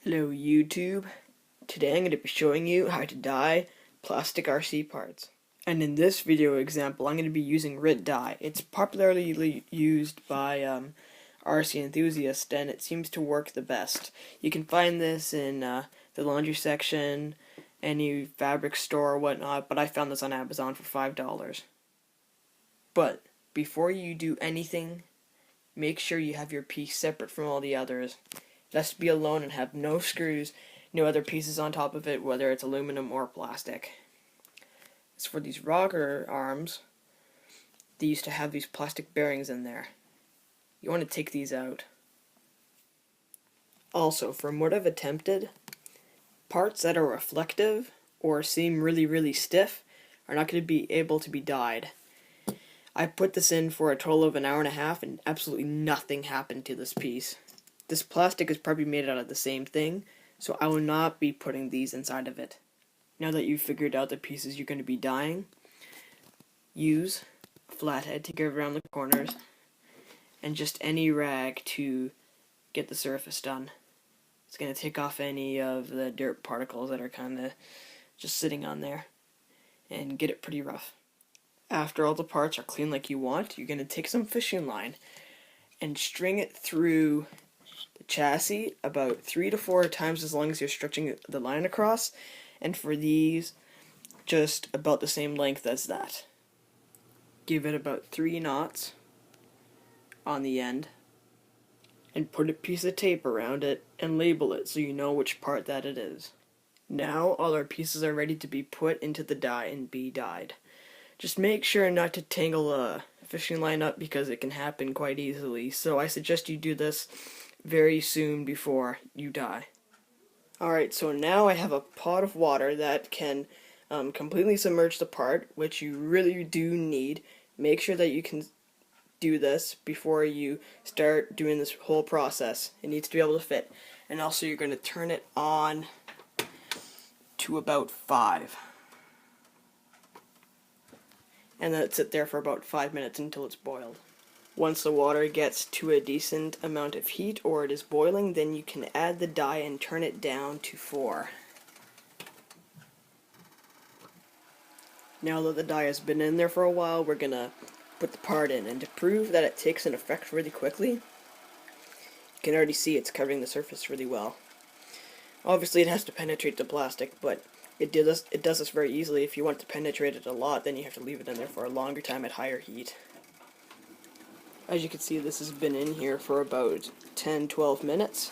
Hello YouTube. Today I'm going to be showing you how to dye plastic RC parts. And in this video example I'm going to be using RIT dye. It's popularly used by RC enthusiasts and it seems to work the best. You can find this in the laundry section, any fabric store or whatnot, but I found this on Amazon for $5. But before you do anything, make sure you have your piece separate from all the others. It has to be alone and have no screws, no other pieces on top of it, whether it's aluminum or plastic. As for these rocker arms, they used to have these plastic bearings in there. You want to take these out. Also, from what I've attempted, parts that are reflective or seem really stiff are not going to be able to be dyed. I put this in for a total of an hour and a half and absolutely nothing happened to this piece. This plastic is probably made out of the same thing, so I will not be putting these inside of it. Now that you've figured out the pieces you're going to be dyeing, use a flathead to go around the corners and just any rag to get the surface done. It's going to take off any of the dirt particles that are kind of just sitting on there and get it pretty rough. After all the parts are clean like you want, you're going to take some fishing line and string it through the chassis about 3 to 4 times as long as you're stretching the line across, and for these just about the same length as that. Give it about 3 knots on the end and put a piece of tape around it and label it so you know which part that it is. Now all our pieces are ready to be put into the dye and be dyed. Just make sure not to tangle a fishing line up because it can happen quite easily, so I suggest you do this very soon before you dye. Alright, so now I have a pot of water that can completely submerge the part, which you really do need. Make sure that you can do this before you start doing this whole process. It needs to be able to fit. And also you're going to turn it on to about 5. And let it sit there for about 5 minutes until it's boiled. Once the water gets to a decent amount of heat or it is boiling, then you can add the dye and turn it down to 4. Now that the dye has been in there for a while, we're gonna put the part in, and to prove that it takes an effect really quickly, you can already see it's covering the surface really well. Obviously it has to penetrate the plastic, but it does this very easily. If you want to penetrate it a lot, then you have to leave it in there for a longer time at higher heat. As you can see, this has been in here for about 10-12 minutes.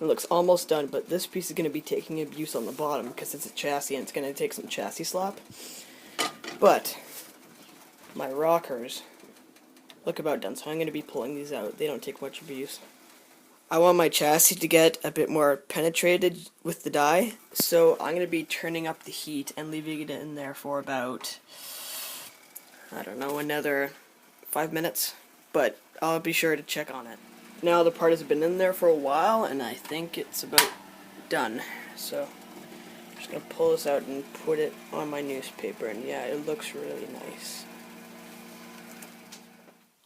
It looks almost done, but this piece is going to be taking abuse on the bottom because it's a chassis and it's going to take some chassis slap. But my rockers look about done, so I'm going to be pulling these out. They don't take much abuse. I want my chassis to get a bit more penetrated with the dye, so I'm going to be turning up the heat and leaving it in there for about, I don't know, another 5 minutes. But I'll be sure to check on it. Now the part has been in there for a while and I think it's about done. So I'm just going to pull this out and put it on my newspaper, and yeah, it looks really nice.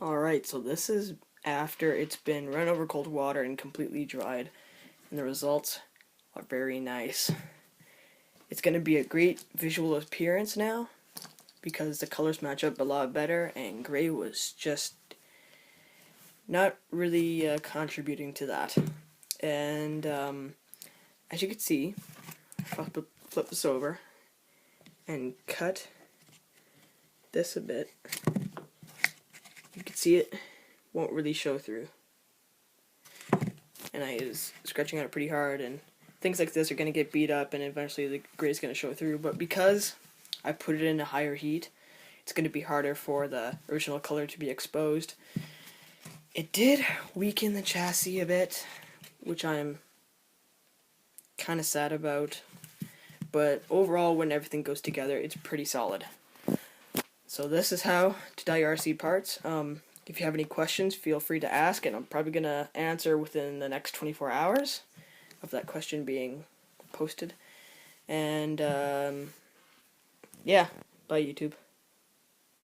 Alright, so this is after it's been run over cold water and completely dried, and the results are very nice. It's going to be a great visual appearance now because the colors match up a lot better, and gray was just not really contributing to that. And as you can see, flip this over and cut this a bit. You can see it won't really show through. And I was scratching on it pretty hard, and things like this are going to get beat up and eventually the gray is going to show through. But because I put it in a higher heat, it's going to be harder for the original color to be exposed. It did weaken the chassis a bit, which I'm kind of sad about, but overall when everything goes together it's pretty solid. So this is how to dye RC parts. If you have any questions, feel free to ask, and I'm probably going to answer within the next 24 hours of that question being posted. And yeah, bye YouTube.